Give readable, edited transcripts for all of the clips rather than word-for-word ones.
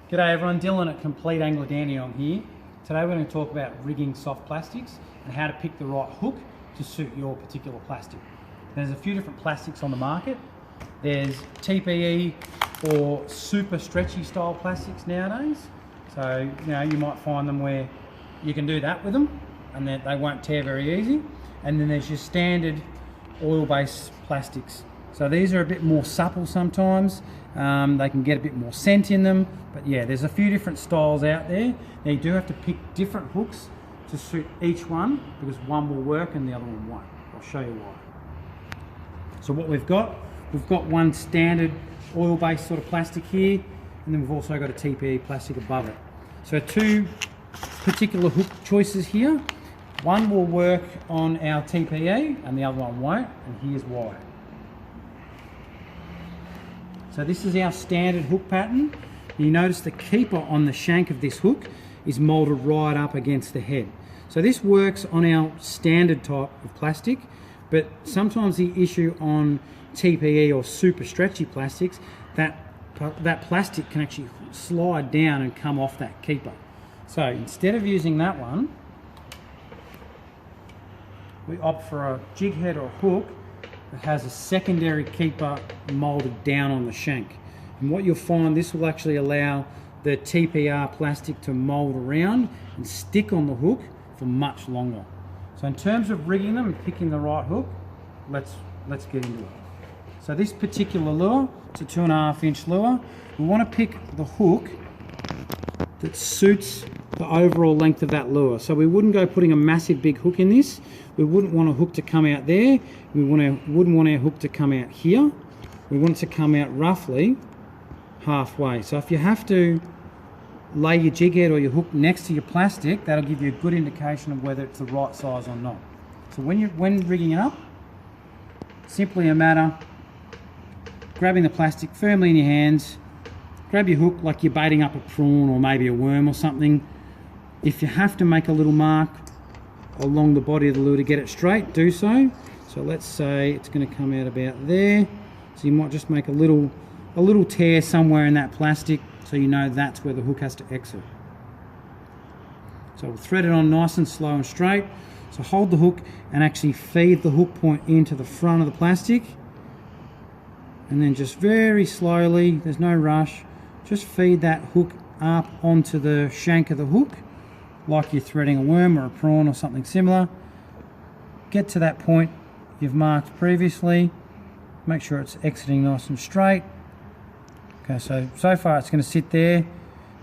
G'day everyone, Dylan at Compleat Angler Dandenong here. Today we're going to talk about rigging soft plastics and how to pick the right hook to suit your particular plastic. There's a few different plastics on the market. There's TPE or super stretchy style plastics nowadays. So, you might find them where you can do that with them and they won't tear very easy. And then there's your standard oil-based plastics. So these are a bit more supple sometimes. They can get a bit more scent in them, but yeah, there's a few different styles out there. Now you do have to pick different hooks to suit each one, because one will work and the other one won't. I'll show you why. So what we've got one standard oil-based sort of plastic here, and then we've also got a TPE plastic above it. So two particular hook choices here. One will work on our TPE and the other one won't, and here's why. So this is our standard hook pattern. You notice the keeper on the shank of this hook is moulded right up against the head. So this works on our standard type of plastic, but sometimes the issue on TPE or super stretchy plastics, that plastic can actually slide down and come off that keeper. So instead of using that one, we opt for a jig head or hook that has a secondary keeper moulded down on the shank. And what you'll find, this will actually allow the TPR plastic to mould around and stick on the hook for much longer. So in terms of rigging them and picking the right hook, let's get into it. So this particular lure, it's a 2.5 inch lure. We want to pick the hook that suits the overall length of that lure. So we wouldn't go putting a massive big hook in this. We wouldn't want a hook to come out there. We wouldn't want our hook to come out here. We want it to come out roughly halfway. So if you have to lay your jig head or your hook next to your plastic, that'll give you a good indication of whether it's the right size or not. So when rigging it up, simply a matter grabbing the plastic firmly in your hands, grab your hook like you're baiting up a prawn or maybe a worm or something. If you have to make a little mark along the body of the lure to get it straight, do so. So let's say it's going to come out about there. So you might just make a little tear somewhere in that plastic so you know that's where the hook has to exit. So we'll thread it on nice and slow and straight. So hold the hook and actually feed the hook point into the front of the plastic. And then just very slowly, there's no rush, just feed that hook up onto the shank of the hook like you're threading a worm or a prawn or something similar. Get to that point you've marked previously. Make sure it's exiting nice and straight. Okay, so far it's going to sit there.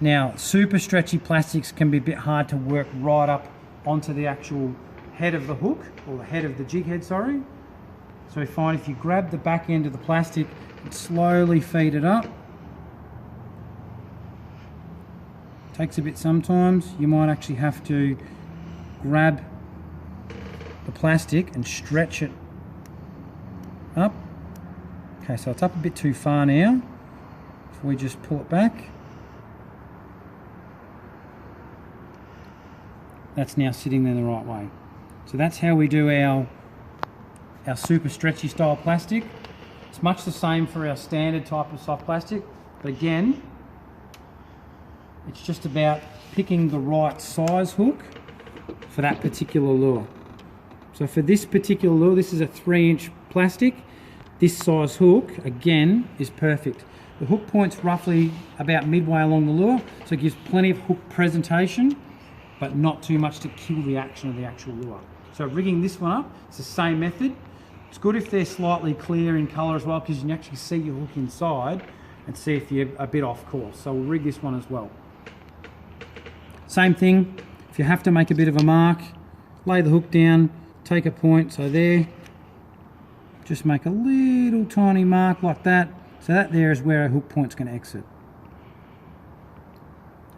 Now, super stretchy plastics can be a bit hard to work right up onto the actual head of the hook, or the head of the jig head, sorry. So we find if you grab the back end of the plastic and slowly feed it up, takes a bit sometimes. You might actually have to grab the plastic and stretch it up. Okay, so it's up a bit too far now. If we just pull it back, that's now sitting there the right way. So that's how we do our super stretchy style plastic. It's much the same for our standard type of soft plastic, but again, it's just about picking the right size hook for that particular lure. So for this particular lure, this is a 3-inch plastic. This size hook, again, is perfect. The hook point's roughly about midway along the lure, so it gives plenty of hook presentation, but not too much to kill the action of the actual lure. So rigging this one up, it's the same method. It's good if they're slightly clear in colour as well, because you can actually see your hook inside and see if you're a bit off course. So we'll rig this one as well. Same thing, if you have to make a bit of a mark, lay the hook down, take a point, so there, just make a little tiny mark like that. So that there is where our hook point's going to exit.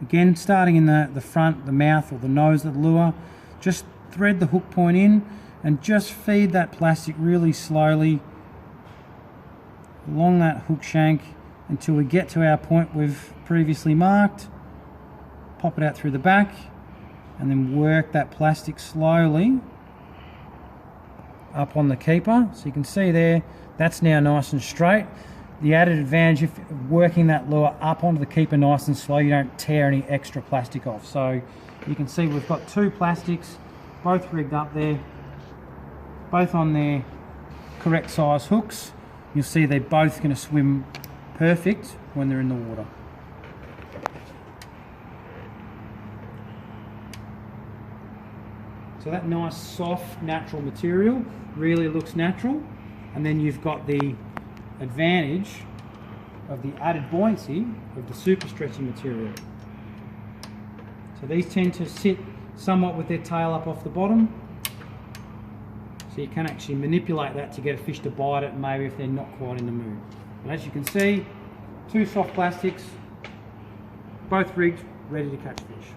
Again, starting in the front, the mouth or the nose of the lure, just thread the hook point in and just feed that plastic really slowly along that hook shank until we get to our point we've previously marked. Pop it out through the back and then work that plastic slowly up on the keeper. So you can see there, that's now nice and straight. the added advantage of working that lure up onto the keeper nice and slow, you don't tear any extra plastic off. So you can see we've got two plastics, both rigged up there, both on their correct size hooks. You'll see they're both going to swim perfect when they're in the water. So that nice soft natural material really looks natural, and then you've got the advantage of the added buoyancy of the super stretchy material. So these tend to sit somewhat with their tail up off the bottom, so you can actually manipulate that to get a fish to bite it, maybe if they're not quite in the mood. But as you can see, two soft plastics, both rigged, ready to catch fish.